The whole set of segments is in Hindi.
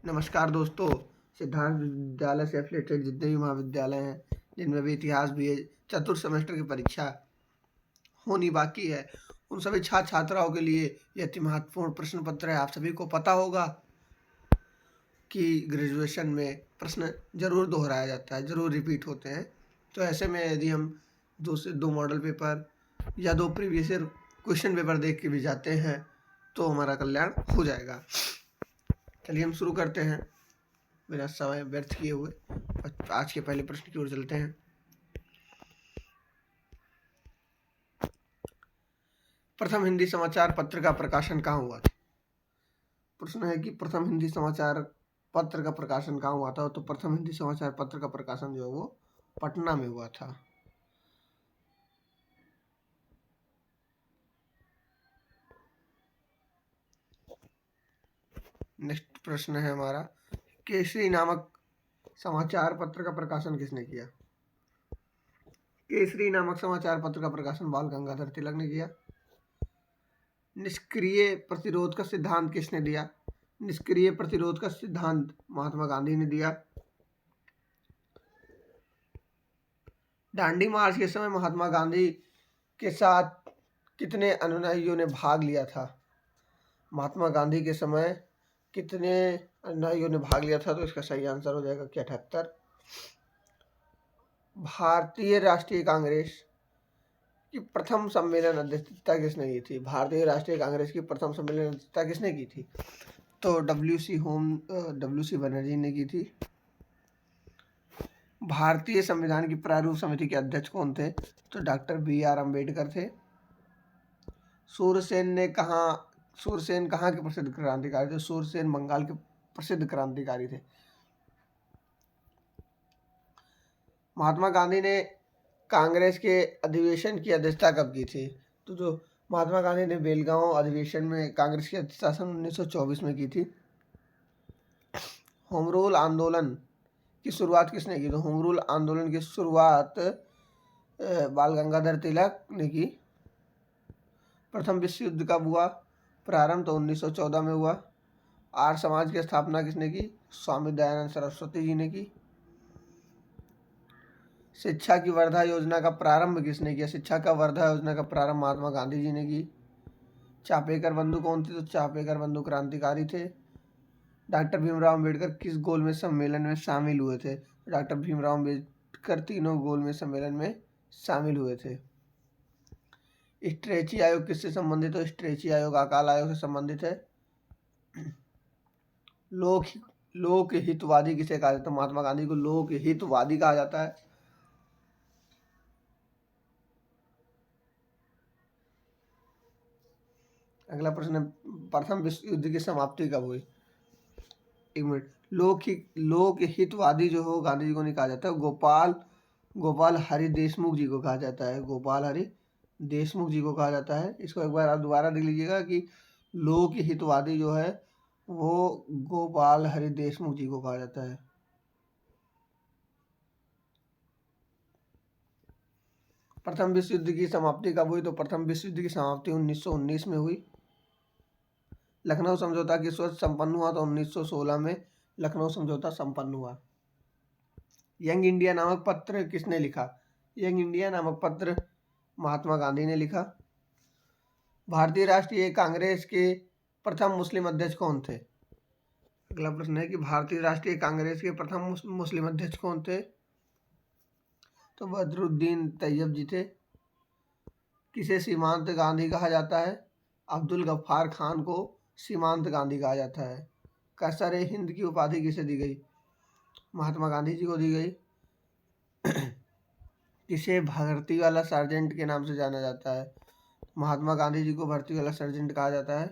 नमस्कार दोस्तों। सिद्धांत विद्यालय से एफिलेटेड जितने भी महाविद्यालय हैं जिनमें भी इतिहास भी है, चतुर्थ सेमेस्टर की परीक्षा होनी बाकी है, उन सभी छात्र छात्राओं के लिए यह अति महत्वपूर्ण प्रश्न पत्र है। आप सभी को पता होगा कि ग्रेजुएशन में प्रश्न जरूर दोहराया जाता है, जरूर रिपीट होते हैं। तो ऐसे में यदि हम दो मॉडल पेपर या दो प्रीवियस ईयर क्वेश्चन पेपर देख के भी जाते हैं तो हमारा कल्याण हो जाएगा। चलिए हम शुरू करते हैं बिना समय व्यर्थ किए हुए। आज के पहले प्रश्न की ओर चलते हैं। प्रथम हिंदी समाचार पत्र का प्रकाशन कहाँ हुआ था? प्रश्न है कि प्रथम हिंदी समाचार पत्र का प्रकाशन कहाँ हुआ था। तो प्रथम हिंदी समाचार पत्र का प्रकाशन जो है वो पटना में हुआ था। नेक्स्ट प्रश्न है हमारा, केसरी नामक समाचार पत्र का प्रकाशन किसने किया? केसरी नामक समाचार पत्र का प्रकाशन बाल गंगाधर तिलक ने किया। निष्क्रिय प्रतिरोध का सिद्धांत किसने दिया? निष्क्रिय प्रतिरोध का सिद्धांत महात्मा गांधी ने दिया। दांडी मार्च के समय महात्मा गांधी के साथ कितने अनुयायियों ने भाग लिया था? महात्मा गांधी के समय कितने अनुयायियों ने भाग लिया था? तो इसका सही आंसर हो जाएगा कि 78। भारतीय राष्ट्रीय कांग्रेस की प्रथम सम्मेलन अध्यक्षता किसने की थी? भारतीय राष्ट्रीय कांग्रेस की प्रथम सम्मेलन अध्यक्षता किसने की थी? तो डब्ल्यू सी बनर्जी ने की थी। भारतीय संविधान की प्रारूप समिति के अध्यक्ष कौन थे? तो डॉक्टर BR अम्बेडकर थे। सूरसेन कहाँ के प्रसिद्ध क्रांतिकारी थे? सूरसेन बंगाल के प्रसिद्ध क्रांतिकारी थे। महात्मा गांधी ने कांग्रेस के अधिवेशन की अध्यक्षता कब की थी? तो जो महात्मा गांधी ने बेलगांव अधिवेशन में कांग्रेस की अध्यक्षता सन 1924 में की थी। होम रूल आंदोलन की शुरुआत किसने की? तो होम रूल आंदोलन की शुरुआत बाल गंगाधर तिलक ने की। प्रथम विश्व युद्ध कब हुआ? प्रारंभ तो 1914 में हुआ। आर्य समाज की स्थापना किसने की? स्वामी दयानंद सरस्वती जी ने की। शिक्षा की वर्धा योजना का प्रारंभ किसने किया? शिक्षा का वर्धा योजना का प्रारंभ महात्मा गांधी जी ने की। चापेकर बंधु कौन थे? तो चापेकर बंधु क्रांतिकारी थे। डॉक्टर भीमराव अम्बेडकर किस गोलमेज सम्मेलन में शामिल हुए थे? डॉक्टर भीमराव अम्बेडकर तीनों गोलमेज सम्मेलन में शामिल हुए थे। स्ट्रेची आयोग किससे संबंधित है? स्ट्रेची आयोग अकाल आयोग से संबंधित है। लोक हितवादी किसे कहा जाता है? महात्मा गांधी को लोक हितवादी कहा जाता है। अगला प्रश्न है, प्रथम विश्व युद्ध की समाप्ति कब हुई? एक मिनट। लोक हितवादी जो हो गांधी जी को नहीं कहा जाता है, गोपाल हरि देशमुख जी को कहा जाता है। गोपाल हरि देशमुख जी को कहा जाता है। इसको एक बार आप दोबारा देख लीजिएगा कि लोक हितवादी जो है वो गोपाल हरि देशमुख जी को कहा जाता है। प्रथम विश्व युद्ध की समाप्ति कब हुई? तो प्रथम विश्व युद्ध की समाप्ति 1919 में हुई। लखनऊ समझौता किस वर्ष संपन्न हुआ? तो 1916 में लखनऊ समझौता संपन्न हुआ। यंग इंडिया नामक पत्र किसने लिखा? यंग इंडिया नामक पत्र महात्मा गांधी ने लिखा। भारतीय राष्ट्रीय कांग्रेस के प्रथम मुस्लिम अध्यक्ष कौन थे? अगला प्रश्न है कि भारतीय राष्ट्रीय कांग्रेस के प्रथम मुस्लिम अध्यक्ष कौन थे? तो बदरुद्दीन तैयब जी थे। किसे सीमांत गांधी कहा जाता है? अब्दुल गफ्फार खान को सीमांत गांधी कहा जाता है। कैसर हिंद की उपाधि किसे दी गई? महात्मा गांधी जी को दी गई। किसे भर्ती वाला सर्जेंट के नाम से जाना जाता है? महात्मा गांधी जी को भर्ती वाला सर्जेंट कहा जाता है।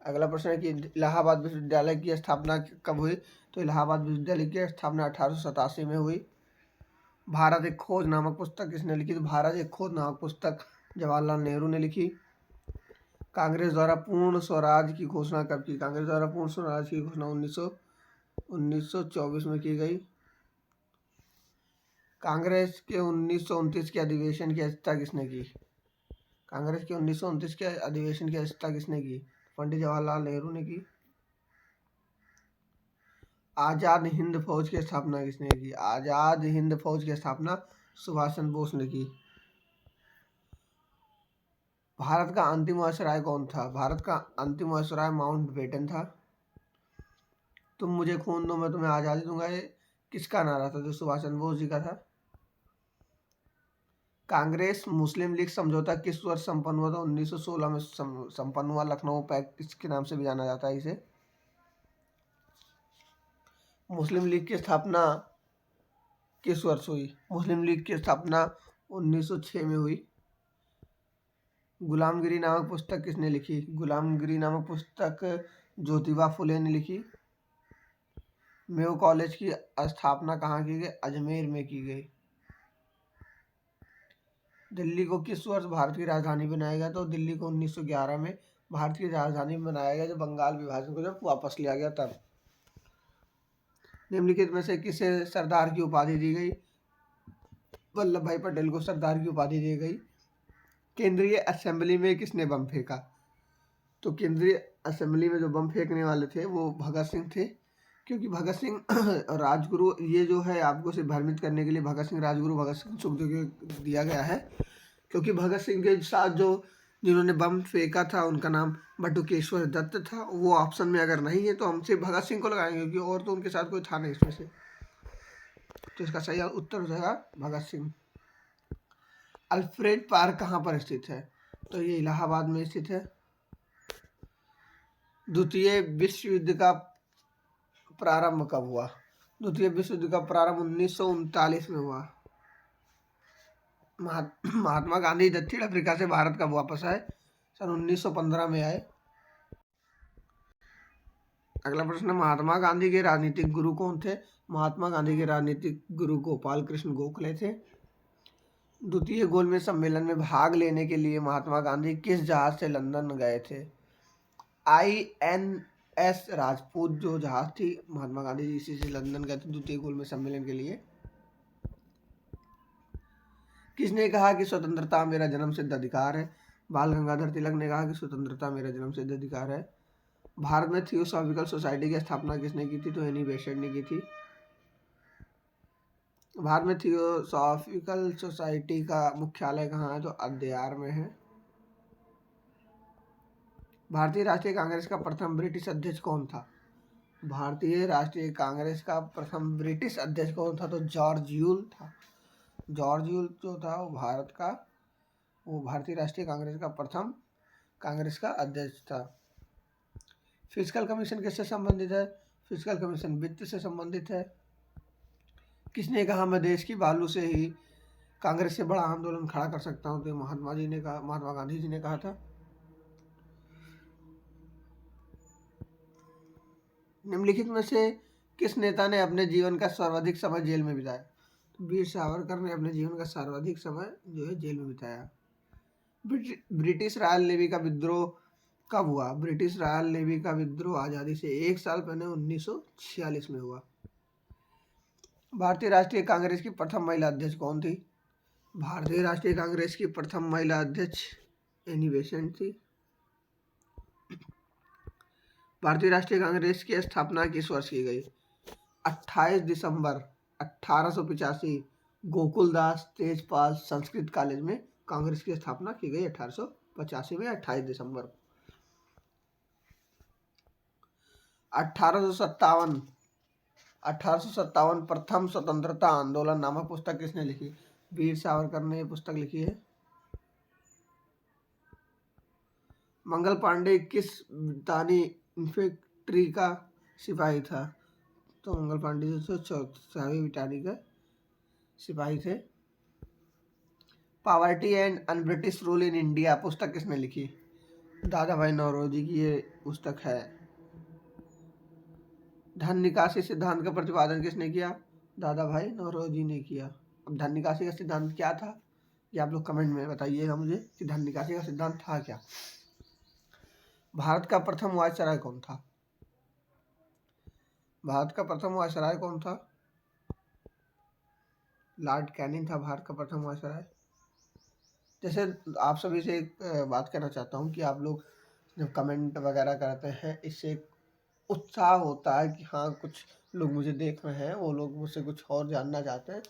अगला प्रश्न है कि इलाहाबाद विश्वविद्यालय की स्थापना कब हुई? तो इलाहाबाद विश्वविद्यालय की स्थापना 1887 में हुई। भारत एक खोज नामक पुस्तक किसने लिखी? तो भारत एक खोज नामक पुस्तक जवाहरलाल नेहरू ने लिखी। कांग्रेस द्वारा पूर्ण स्वराज की घोषणा कब की? कांग्रेस द्वारा पूर्ण स्वराज की घोषणा 1924 में की गई। कांग्रेस के 1929 के अधिवेशन की अध्यक्षता किसने की? कांग्रेस के 1929 के अधिवेशन की अध्यक्षता किसने की? पंडित जवाहरलाल नेहरू ने की। आजाद हिंद फौज की स्थापना किसने की? आजाद हिंद फौज की स्थापना सुभाष चंद्र बोस ने की। भारत का अंतिम वायसराय कौन था? भारत का अंतिम वायसराय माउंटबेटन था। तुम मुझे खून दो मैं तुम्हें आजादी दूंगा, ये किसका नारा था? जो सुभाष चंद्र बोस जी का था। कांग्रेस मुस्लिम लीग समझौता किस वर्ष संपन्न हुआ था? 1916 में संपन्न हुआ। लखनऊ पैक्ट इसके नाम से भी जाना जाता है इसे। मुस्लिम लीग की स्थापना किस वर्ष हुई? मुस्लिम लीग की स्थापना 1906 में हुई। गुलामगिरी नामक पुस्तक किसने लिखी? गुलामगिरी नामक पुस्तक ज्योतिबा फुले ने लिखी। मेयो कॉलेज की स्थापना कहाँ की गई? अजमेर में की गई। दिल्ली को किस वर्ष भारत की राजधानी बनाया गया? तो दिल्ली को 1911 में भारत की राजधानी बनाया गया, जब बंगाल विभाजन को जब वापस लिया गया तब। निम्नलिखित में से किसे सरदार की उपाधि दी गई? वल्लभ भाई पटेल को सरदार की उपाधि दी गई। केंद्रीय असेंबली में किसने बम फेंका? तो केंद्रीय असेंबली में जो बम फेंकने वाले थे वो भगत सिंह थे, क्योंकि भगत सिंह राजगुरु, ये जो है आपको सिर्फ भ्रमित करने के लिए भगत सिंह राजगुरु भगत सिंह सुखदेव दिया गया है, क्योंकि भगत सिंह के साथ जो जिन्होंने बम फेंका था उनका नाम बटुकेश्वर दत्त था। वो ऑप्शन में अगर नहीं है तो हम सिर्फ भगत सिंह को लगाएंगे, क्योंकि और तो उनके साथ कोई था नहीं इसमें से। तो इसका सही उत्तर हो जाएगा भगत सिंह। अल्फ्रेड पार्क कहाँ पर स्थित है? तो ये इलाहाबाद में स्थित है। द्वितीय विश्व युद्ध का प्रारंभ कब हुआ? द्वितीय विश्व युद्ध का प्रारंभ 1939 में हुआ। महात्मा गांधी दक्षिण अफ्रीका से भारत कब वापस आए? सन 1915 में आए। अगला प्रश्न, महात्मा गांधी के राजनीतिक गुरु कौन थे? महात्मा गांधी के राजनीतिक गुरु गोपाल कृष्ण गोखले थे। द्वितीय गोलमेज सम्मेलन में भाग लेने के लिए महात्मा गांधी किस जहाज से लंदन गए थे? INS राजपूत जो जहाज थी, महात्मा गांधी जी इसी से लंदन गए थे द्वितीय गोलमेज सम्मेलन के लिए। किसने कहा कि स्वतंत्रता मेरा जन्मसिद्ध अधिकार है? बाल गंगाधर तिलक ने कहा कि स्वतंत्रता मेरा जन्मसिद्ध अधिकार है। भारत में थियोसॉफिकल सोसाइटी की स्थापना किसने की थी? तो एनी बेसेंट ने की थी। भारत में थियोसॉफिकल सोसाइटी का मुख्यालय कहाँ है? तो अद्यार में है। भारतीय राष्ट्रीय कांग्रेस का प्रथम ब्रिटिश अध्यक्ष कौन था? भारतीय राष्ट्रीय कांग्रेस का प्रथम ब्रिटिश अध्यक्ष कौन था? तो जॉर्ज यूल था। जॉर्ज यूल जो था वो भारतीय राष्ट्रीय कांग्रेस का प्रथम कांग्रेस का अध्यक्ष था। फिजिकल कमीशन किससे संबंधित है? फिजिकल कमीशन वित्त से संबंधित है। किसने कहा मैं देश की बालू से ही कांग्रेस से बड़ा आंदोलन खड़ा कर सकता हूँ? तो महात्मा गांधी जी ने कहा था। निम्नलिखित में से किस नेता ने अपने जीवन का सर्वाधिक समय जेल में बिताया? तो वीर सावरकर ने अपने जीवन का सर्वाधिक समय जो है जेल में बिताया। ब्रिटिश रॉयल नेवी का विद्रोह कब हुआ? ब्रिटिश रॉयल नेवी का विद्रोह आज़ादी से 1 साल पहले 1946 में हुआ। भारतीय राष्ट्रीय कांग्रेस की प्रथम महिला अध्यक्ष कौन थी? भारतीय राष्ट्रीय कांग्रेस की प्रथम महिला अध्यक्ष एनी बेसेंट थी। भारतीय राष्ट्रीय कांग्रेस की स्थापना किस वर्ष की गई? 28 दिसंबर 1885 गोकुलदास तेजपाल संस्कृत कॉलेज में कांग्रेस की स्थापना की गई 1885 में 28 दिसंबर। 1857 प्रथम स्वतंत्रता आंदोलन नामक पुस्तक किसने लिखी? वीर सावरकर ने पुस्तक लिखी है। मंगल पांडे किस ब्रितानी इन्फेंट्री का सिपाही था? तो मंगल पांडे जो 4वीं ब्रिटानी का सिपाही थे। Poverty and un British rule in India पुस्तक किसने लिखी? दादा भाई नौरोजी की ये पुस्तक है। धन निकासी सिद्धांत का प्रतिपादन किसने किया? दादा भाई नौरोजी ने किया। अब धन निकासी का सिद्धांत क्या था ये आप लोग कमेंट में बताइएगा मुझे कि धन निकासी का सिद्धांत था क्या। भारत का प्रथम वायसराय कौन था? भारत का प्रथम वायसराय कौन था? लॉर्ड कैनिंग था भारत का प्रथम वायसराय। जैसे आप सभी से एक बात कहना चाहता हूँ कि आप लोग जब कमेंट वगैरह करते हैं, इससे एक उत्साह होता है कि हाँ, कुछ लोग मुझे देख रहे हैं, वो लोग मुझसे कुछ और जानना चाहते हैं।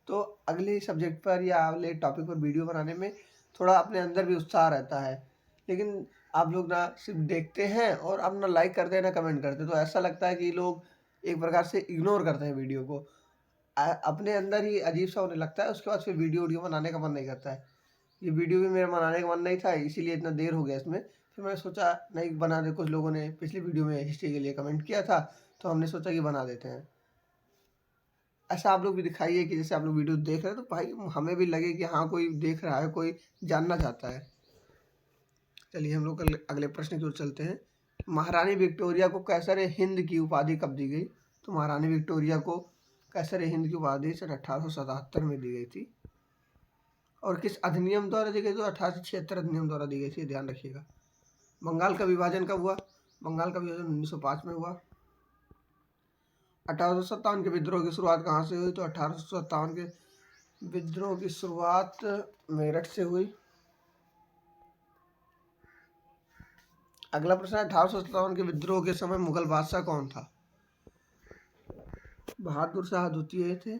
तो अगले सब्जेक्ट पर या अगले टॉपिक पर वीडियो बनाने में थोड़ा अपने अंदर भी उत्साह रहता है। लेकिन आप लोग ना सिर्फ देखते हैं और अब ना लाइक करते हैं ना कमेंट करते हैं, तो ऐसा लगता है कि लोग एक प्रकार से इग्नोर करते हैं वीडियो को। अपने अंदर ही अजीब सा होने लगता है, उसके बाद फिर वीडियो बनाने का मन नहीं करता है। ये वीडियो भी मेरा बनाने का मन नहीं था, इसीलिए इतना देर हो गया इसमें। फिर मैंने सोचा नहीं बना दे, कुछ लोगों ने पिछली वीडियो में हिस्ट्री के लिए कमेंट किया था, तो हमने सोचा कि बना देते हैं। ऐसा आप लोग भी दिखाइए कि जैसे आप लोग वीडियो देख रहे हैं तो भाई हमें भी लगे कि हाँ, कोई देख रहा है, कोई जानना चाहता है। चलिए हम लोग अगले प्रश्न की ओर चलते हैं। महारानी विक्टोरिया को कैसर हिंद की उपाधि कब दी गई? तो महारानी विक्टोरिया को कैसर हिंद की उपाधि सन 1877 में दी गई थी। और किस अधिनियम द्वारा दी गई? तो 1876 अधिनियम द्वारा दी गई थी, ध्यान रखिएगा। बंगाल का विभाजन कब हुआ? बंगाल का विभाजन 1905 में हुआ। 1857 के विद्रोह की शुरुआत कहाँ से हुई? तो 1857 के विद्रोह की शुरुआत मेरठ से हुई। अगला प्रश्न है, 1857 के विद्रोह के समय मुगल बादशाह कौन था? बहादुर शाह द्वितीय थे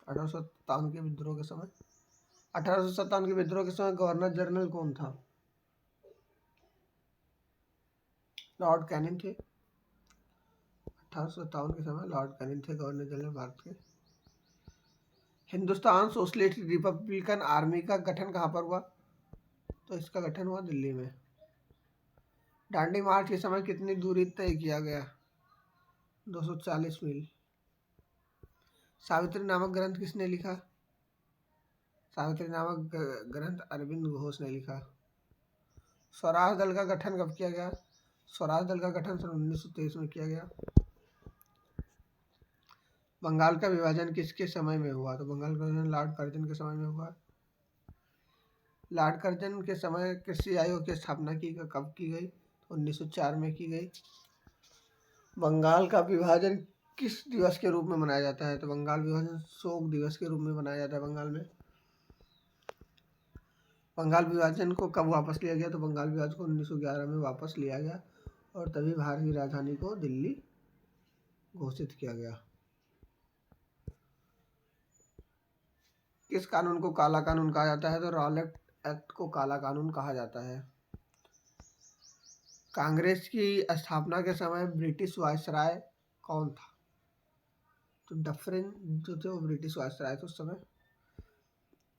1857 के विद्रोह के समय। 1857 के विद्रोह के समय गवर्नर जनरल कौन था? लॉर्ड कैनिंग थे। 1857 के समय लॉर्ड कैनिंग थे गवर्नर जनरल भारत के। हिंदुस्तान सोशलिस्ट रिपब्लिकन आर्मी का गठन कहाँ पर हुआ? तो इसका गठन हुआ दिल्ली में। दांडी मार्च के समय कितनी दूरी तय किया गया? 240 मील। सावित्री नामक ग्रंथ किसने लिखा? सावित्री नामक ग्रंथ अरविंद घोष ने लिखा। स्वराज दल का गठन कब किया गया? स्वराज दल का गठन सन 1923 में किया गया। बंगाल का विभाजन किसके समय में हुआ? तो बंगाल का विभाजन लॉर्ड कर्जन के समय में हुआ। लॉर्ड कर्जन के समय कृषि आयोग की स्थापना कब की गई? तो 1904 में की गई। बंगाल का विभाजन किस दिवस के रूप में मनाया जाता है? तो बंगाल विभाजन शोक दिवस के रूप में मनाया जाता है बंगाल में। बंगाल विभाजन को कब वापस लिया गया? तो बंगाल विभाजन को 1911 में वापस लिया गया और तभी भारत की राजधानी को दिल्ली घोषित किया गया। किस कानून को काला कानून कहा जाता है? तो रॉलेट एक्ट को काला कानून कहा जाता है। कांग्रेस की स्थापना के समय ब्रिटिश वायसराय कौन था? तो डफरिन जो थे वो ब्रिटिश वायसराय थे उस समय।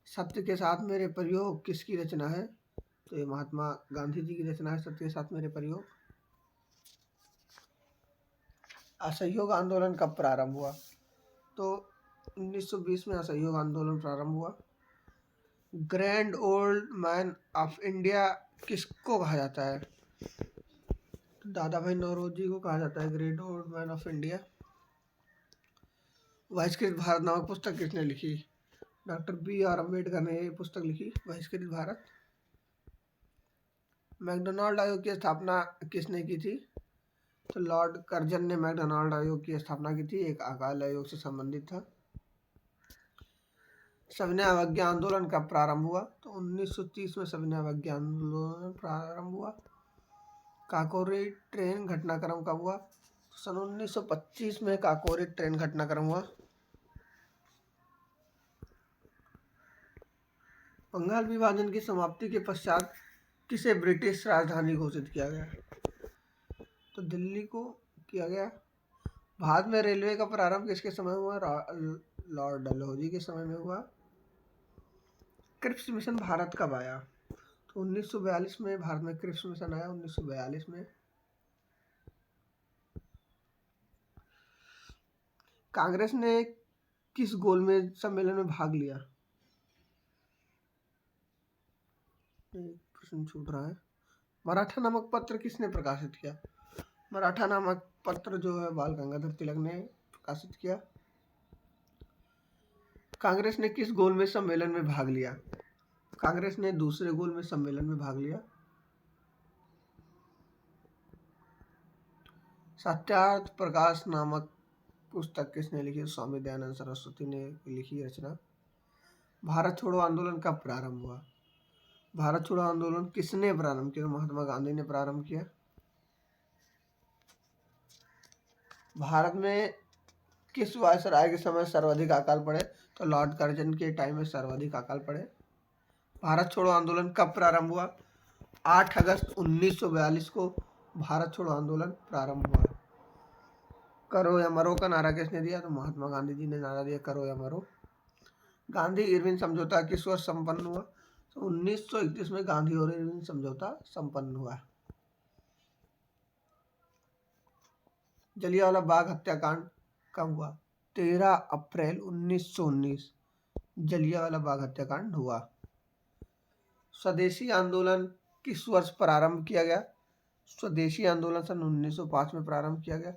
सत्य के साथ मेरे प्रयोग किसकी रचना है? तो ये महात्मा गांधी जी की रचना है, सत्य के साथ मेरे प्रयोग। असहयोग आंदोलन कब प्रारंभ हुआ? तो 1920 में असहयोग आंदोलन प्रारंभ हुआ। Grand old man of India किसको कहा जाता है? तो दादा भाई नौरोजी को कहा जाता है great old man of India. बहिष्कृत भारत नामक पुस्तक किसने लिखी? Doctor B.R. अम्बेडकर ने ये पुस्तक लिखी, बहिष्कृत भारत। मैकडोनाल्ड आयोग की स्थापना किसने की थी? तो लॉर्ड कर्जन ने मैकडोनाल्ड आयोग की स्थापना की थी, एक अकाल आयोग से संबंधित था। सविनय अवज्ञा आंदोलन कब प्रारंभ हुआ? तो 1930 में सविनय अवज्ञा आंदोलन प्रारंभ हुआ। काकोरी ट्रेन घटनाक्रम कब हुआ? सन 1925 में काकोरी ट्रेन घटनाक्रम हुआ। बंगाल विभाजन की समाप्ति के पश्चात किसे ब्रिटिश राजधानी घोषित किया गया? तो दिल्ली को किया गया। भारत में रेलवे का प्रारंभ किसके समय हुआ? लॉर्ड डलहौजी के समय में हुआ। क्रिप्स मिशन भारत कब आया? तो 1942 में भारत में क्रिप्स मिशन आया, 1942 में। कांग्रेस ने किस गोलमेज सम्मेलन में भाग लिया? प्रश्न छूट रहा है। मराठा नामक पत्र किसने प्रकाशित किया? मराठा नामक पत्र जो है बाल गंगाधर तिलक ने प्रकाशित किया। कांग्रेस ने किस गोलमेज सम्मेलन में भाग लिया? कांग्रेस ने दूसरे गोलमेज सम्मेलन में भाग लिया। सत्यार्थ प्रकाश नामक पुस्तक किसने लिखी? स्वामी दयानंद सरस्वती ने लिखी रचना। भारत छोड़ो आंदोलन कब प्रारंभ हुआ? भारत छोड़ो आंदोलन किसने प्रारंभ किया? महात्मा गांधी ने प्रारंभ किया। भारत में किस वायसराय के समय सर्वाधिक अकाल पड़े? तो लॉर्ड कर्जन के टाइम में सर्वाधिक अकाल पड़े। भारत छोड़ो आंदोलन कब प्रारंभ हुआ? 8 अगस्त 1942 को भारत छोड़ो आंदोलन प्रारंभ हुआ। करो या मरो का नारा किसने दिया? तो महात्मा गांधी जी ने नारा दिया, करो या मरो। गांधी इरविन समझौता किस वर्ष संपन्न हुआ? तो 1931 में गांधी और इरविन समझौता संपन्न हुआ। जलियांवाला बाग हत्याकांड कब हुआ? 13 अप्रैल 1919 जलियांवाला बाग हत्याकांड हुआ। स्वदेशी आंदोलन किस वर्ष प्रारंभ किया गया? स्वदेशी आंदोलन सन 1905 में प्रारंभ किया गया।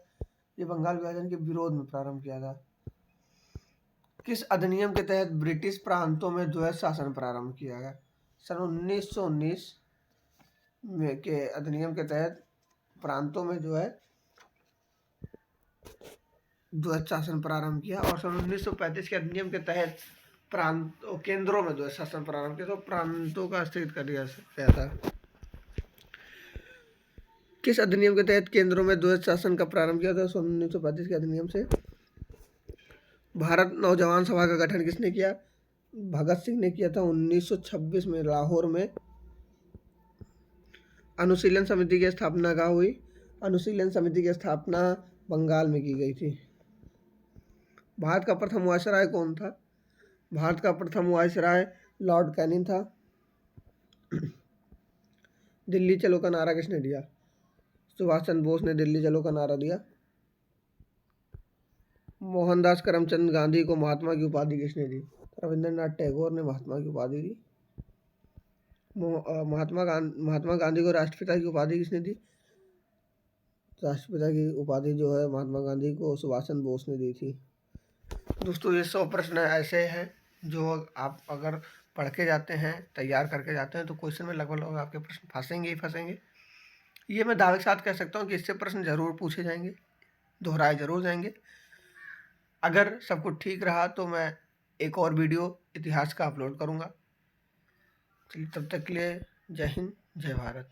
ये बंगाल विभाजन के विरोध में प्रारंभ किया था। किस अधिनियम के तहत ब्रिटिश प्रांतों में द्वैध शासन प्रारंभ किया गया? सन 1919 में के अधिनियम के तहत प्रांतों में जो है द्वैध शासन प्रारंभ किया। और सन 1935 के अधिनियम के तहत केंद्रों में द्वैध शासन प्रारंभ किया, तो प्रांतों का स्थगित कर दिया गया था। किस अधिनियम के तहत केंद्रों में द्वैध शासन का प्रारंभ किया था? सन 1935 के अधिनियम से। भारत नौजवान सभा का गठन किसने किया? भगत सिंह ने किया था 1926 में लाहौर में। अनुशीलन समिति की स्थापना कहाँ हुई? अनुशीलन समिति की स्थापना बंगाल में की गई थी। भारत का प्रथम वायसराय कौन था? भारत का प्रथम वायसराय लॉर्ड कैनिंग था। दिल्ली चलो का नारा किसने दिया? सुभाष चंद्र बोस ने दिल्ली चलो का नारा दिया। मोहनदास करमचंद गांधी को महात्मा की उपाधि किसने दी? रविंद्रनाथ टैगोर ने महात्मा की उपाधि दी। महात्मा गांधी को राष्ट्रपिता की उपाधि किसने दी? राष्ट्रपिता की उपाधि जो है महात्मा गांधी को सुभाष चंद्र बोस ने दी थी। दोस्तों, ये 100 प्रश्न ऐसे हैं जो आप अगर पढ़ के जाते हैं, तैयार करके जाते हैं, तो क्वेश्चन में लगभग आपके प्रश्न फंसेंगे ही फंसेंगे। ये मैं दावे के साथ कह सकता हूँ कि इससे प्रश्न जरूर पूछे जाएंगे, दोहराए जरूर जाएंगे। अगर सब कुछ ठीक रहा तो मैं एक और वीडियो इतिहास का अपलोड करूँगा। चलिए, तब तक के लिए जय हिंद, जय भारत।